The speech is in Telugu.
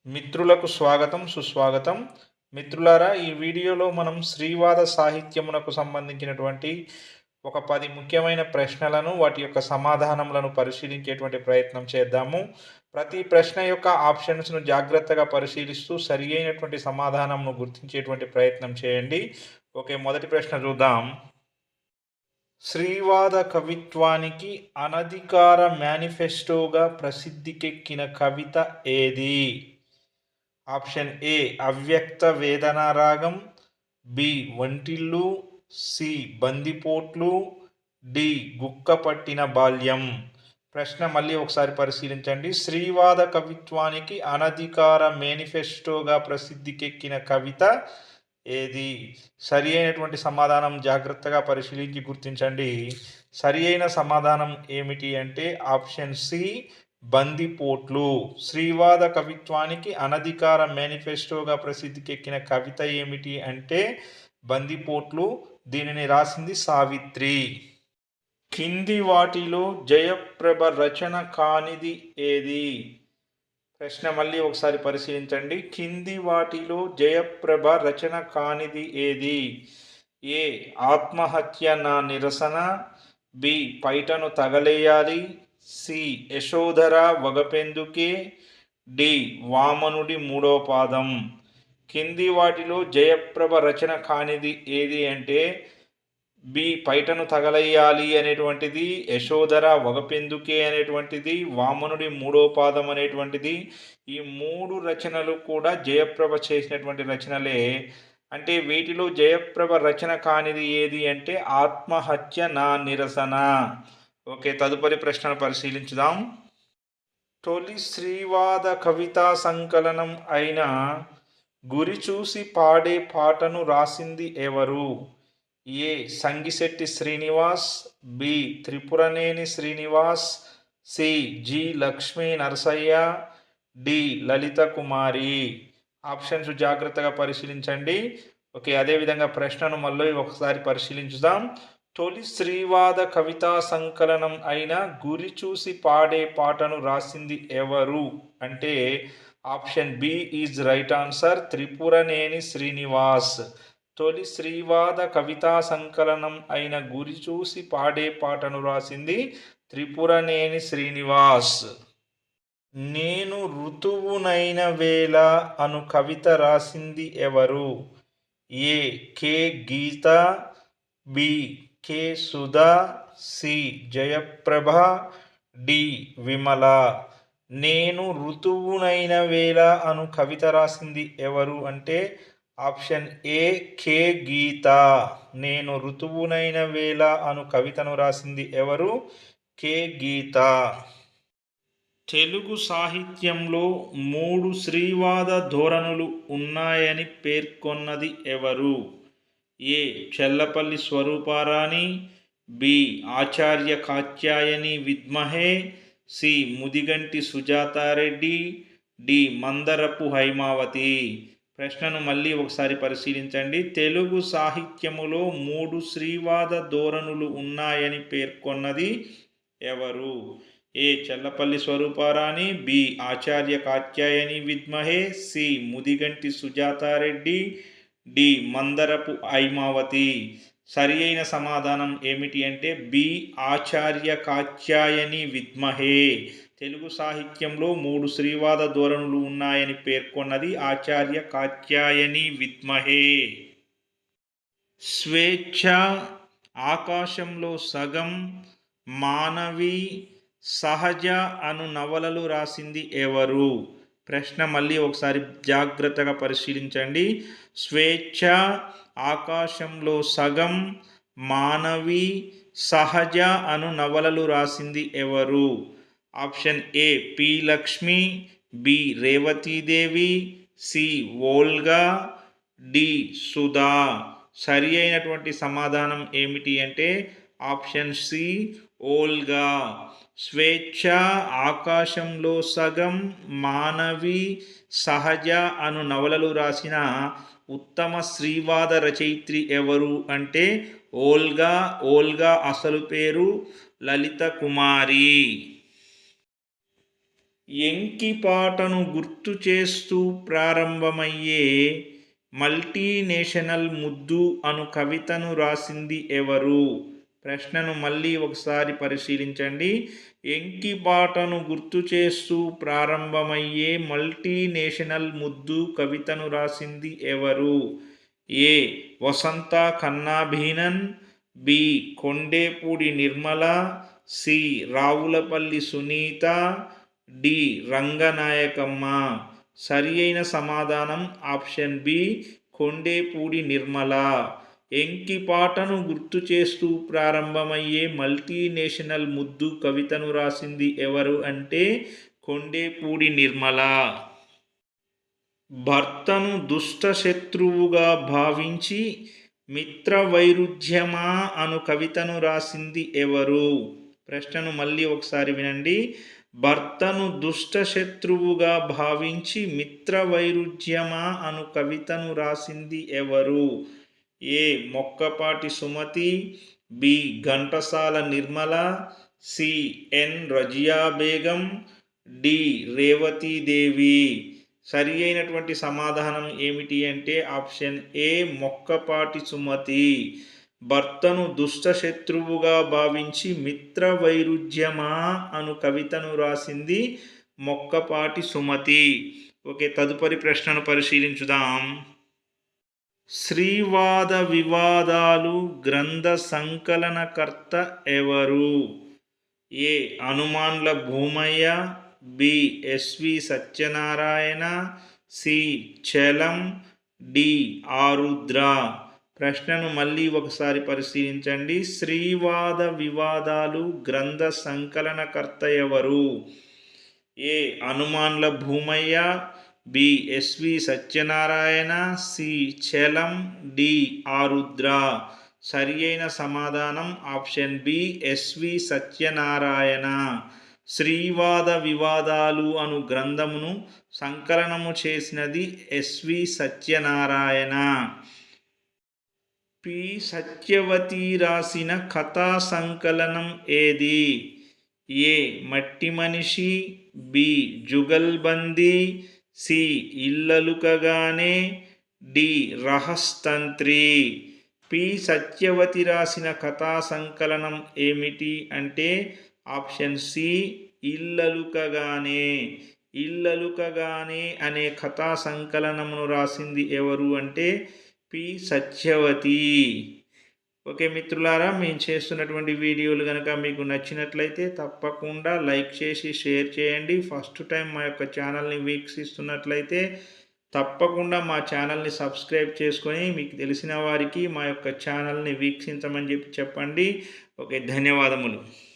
మిత్రులకు స్వాగతం సుస్వాగతం. మిత్రులారా, ఈ వీడియోలో మనం శ్రీవాద సాహిత్యమునకు సంబంధించినటువంటి ఒక 10 ముఖ్యమైన ప్రశ్నలను వాటి యొక్క సమాధానములను పరిశీలించేటువంటి ప్రయత్నం చేద్దాము. ప్రతి ప్రశ్న యొక్క ఆప్షన్స్‌ను జాగ్రత్తగా పరిశీలిస్తూ సరి అయినటువంటి సమాధానంను గుర్తించేటువంటి ప్రయత్నం చేయండి. ఓకే, మొదటి ప్రశ్న చూద్దాం. శ్రీవాద కవిత్వానికి అనధికార మేనిఫెస్టోగా ప్రసిద్ధికెక్కిన కవిత ఏది? ఆప్షన్ ఏ అవ్యక్త వేదన రాగం, బి వంటిల్లు, సి బందిపోట్లు, డి గుక్కపట్టిన బాల్యం. ప్రశ్న మళ్ళీ ఒకసారి పరిశీలించండి. శ్రీవాద కవిత్వానికి అనధికార మేనిఫెస్టోగా ప్రసిద్ధికెక్కిన కవిత ఏది? సరి అయినటువంటి సమాధానం జాగ్రత్తగా పరిశీలించి గుర్తించండి. సరి అయిన సమాధానం ఏమిటి అంటే ఆప్షన్ సి బందిపోట్లు. శ్రీవాద కవిత్వానికి అనధికార మేనిఫెస్టోగా ప్రసిద్ధికెక్కిన కవిత ఏమిటి అంటే బందిపోట్లు. దీనిని రాసింది సావిత్రి. కింది వాటిలో జయప్రభ రచన కానిది ఏది? ప్రశ్న మళ్ళీ ఒకసారి పరిశీలించండి. కింది వాటిలో జయప్రభ రచన కానిది ఏది? ఏ ఆత్మహత్య నా నిరసన, బి పైటను తగలేయాలి, సి యశోధర వగపెందుకే, డి వామనుడి మూడో పాదం. కింది వాటిలో జయప్రభ రచన కానిది ఏది అంటే బి పైటను తగలయ్యాలి అనేటువంటిది, యశోధర వగపెందుకే అనేటువంటిది, వామనుడి మూడో పాదం అనేటువంటిది. ఈ 3 రచనలు కూడా జయప్రభ చేసినటువంటి రచనలే. అంటే వీటిలో జయప్రభ రచన కానిది ఏది అంటే ఆత్మహత్య నా నిరసన. ఓకే, తదుపరి ప్రశ్నను పరిశీలించుదాం. తొలి శ్రీవాద కవితా సంకలనం అయిన గురి చూసి పాడే పాటను రాసింది ఎవరు? A Sangishetti Srinivas, B Tripuraneni Srinivas, C G Lakshmi Narasayya, D Lalitha Kumari. Options జాగ్రత్తగా పరిశీలించండి. ఓకే, అదేవిధంగా ప్రశ్నను మళ్ళీ ఒకసారి పరిశీలించుదాం. తొలి శ్రీవాద కవితా సంకలనం అయిన గురి చూసి పాడే పాటను రాసింది ఎవరు అంటే option B is right answer, Tripuraneni Srinivas. తొలి శ్రీవాద కవితా సంకలనం అయిన గురి చూసి పాడే పాటను రాసింది త్రిపురనేని శ్రీనివాస్. నేను ఋతువునైన వేళ అను కవిత రాసింది ఎవరు? A K Geetha, B K Sudha, C Jayaprabha, D Vimala. నేను ఋతువునైన వేళ అను కవిత రాసింది ఎవరు అంటే ఆప్షన్ ఏ కె గీత. నేను ఋతువునైన వేళ అను కవితను రాసింది ఎవరు? కె గీత. తెలుగు సాహిత్యంలో 3 శ్రీవాద ధోరణులు ఉన్నాయని పేర్కొన్నది ఎవరు? ఏ చెల్లపల్లి స్వరూపారాణి, బి ఆచార్య కాత్యాయని విద్మహే, సి ముదిగంటి సుజాతారెడ్డి, డి మందరపు హైమావతి. ప్రశ్నను మళ్ళీ ఒకసారి పరిశీలించండి. తెలుగు సాహిత్యములో 3 శ్రీవాద ధోరణులు ఉన్నాయని పేర్కొన్నది ఎవరు? ఏ చెల్లపల్లి స్వరూపారాణి, బి ఆచార్య కాత్యాయని విద్మహే, సి ముదిగంటి సుజాతారెడ్డి, డి మందరపు హైమావతి. సరి అయిన సమాధానం ఏమిటి అంటే బి ఆచార్య కాత్యాయని విద్మహే. తెలుగు సాహిత్యంలో 3 శ్రీవాద ధోరణులు ఉన్నాయని పేర్కొన్నది ఆచార్య కాత్యాయని విద్మహే. స్వేచ్ఛ, ఆకాశంలో సగం, మానవి, సహజ అను నవలలు రాసింది ఎవరు? ప్రశ్న మళ్ళీ ఒకసారి జాగ్రత్తగా పరిశీలించండి. స్వేచ్ఛ, ఆకాశంలో సగం, మానవి, సహజ అను నవలలు రాసింది ఎవరు? Option A P Lakshmi, B Revathidevi, C Volga, D Sudha. సరి అయినటువంటి సమాధానం ఏమిటి అంటే ఆప్షన్ సి ఓల్గా. స్వేచ్ఛ, ఆకాశంలో సగం, మానవి, సహజ అను నవలలు రాసిన ఉత్తమ శ్రీవాద రచయిత్రి ఎవరు అంటే ఓల్గా. ఓల్గా అసలు పేరు లలిత కుమారి. ఎంకిపాటను గుర్తు చేస్తూ ప్రారంభమయ్యే మల్టీనేషనల్ ముద్దు అను కవితను రాసింది ఎవరు? ప్రశ్నను మళ్ళీ ఒకసారి పరిశీలించండి. ఎంకిపాటను గుర్తు చేస్తూ ప్రారంభమయ్యే మల్టీనేషనల్ ముద్దు కవితను రాసింది ఎవరు? ఏ. వసంత కన్నాభీనన్, B. Kondepudi Nirmala, C. Ravulapalli Sunitha, D. Ranganayakamma. సరి అయిన సమాధానం ఆప్షన్ బి, కొండేపూడి నిర్మల. ఎంకిపాటను గుర్తు చేస్తూ ప్రారంభమయ్యే మల్టీనేషనల్ ముద్దు కవితను రాసింది ఎవరు అంటే కొండేపూడి నిర్మల. భర్తను దుష్ట శత్రువుగా భావించి మిత్రవైరుధ్యమా అను కవితను రాసింది ఎవరు? ప్రశ్నను మళ్ళీ ఒకసారి వినండి. భర్తను దుష్ట శత్రువుగా భావించి మిత్రవైరుధ్యమా అను కవితను రాసింది ఎవరు? ఏ. మొక్కపాటి సుమతి, బి. ఘంటసాల నిర్మల, సి. ఎన్. రజియా బేగం, డి. రేవతీదేవి. సరి అయినటువంటి సమాధానం ఏమిటి అంటే ఆప్షన్ ఏ, మొక్కపాటి సుమతి. భర్తను దుష్ట శత్రువుగా భావించి మిత్రవైరుధ్యమా అను కవితను రాసింది మొక్కపాటి సుమతి. ఓకే, తదుపరి ప్రశ్నను పరిశీలించుదాం. శ్రీవాద వివాదాలు గ్రంథ సంకలనకర్త ఎవరు? A. Hanumanla Bhumayya, B. SV Satyanarayana, C. Chalam, D. Arudra. ప్రశ్నను మళ్ళీ ఒకసారి పరిశీలించండి. శ్రీవాద వివాదాలు గ్రంథ సంకలనకర్త ఎవరు? A. Hanumanla Bhumayya, B. SV Satyanarayana, C. Chalam, D. Arudra. సరి అయిన సమాధానం ఆప్షన్ బి, ఎస్వి సత్యనారాయణ. శ్రీవాద వివాదాలు అను గ్రంథమును సంకలనము చేసినది ఎస్వి సత్యనారాయణ. పి. సత్యవతి రాసిన కథా సంకలనం ఏది? A. Matti Manishi, B. Jugalbandi, C. Illalukagane, D. Rahastantri. P. Satyavathi రాసిన కథా సంకలనం ఏమిటి అంటే ఆప్షన్ సి, ఇల్లలుకగానే. ఇల్లలుకగానే అనే కథా సంకలనమును రాసింది ఎవరు అంటే పి. సత్యవతి. ఓకే మిత్రులారా, మేము చేస్తున్నటువంటి వీడియోలు కనుక మీకు నచ్చినట్లయితే తప్పకుండా లైక్ చేసి షేర్ చేయండి. ఫస్ట్ టైం మా యొక్క ఛానల్ని వీక్షిస్తున్నట్లయితే తప్పకుండా మా ఛానల్ని సబ్స్క్రైబ్ చేసుకొని మీకు తెలిసిన వారికి మా యొక్క ఛానల్ని వీక్షించమని చెప్పండి. ఓకే, ధన్యవాదములు.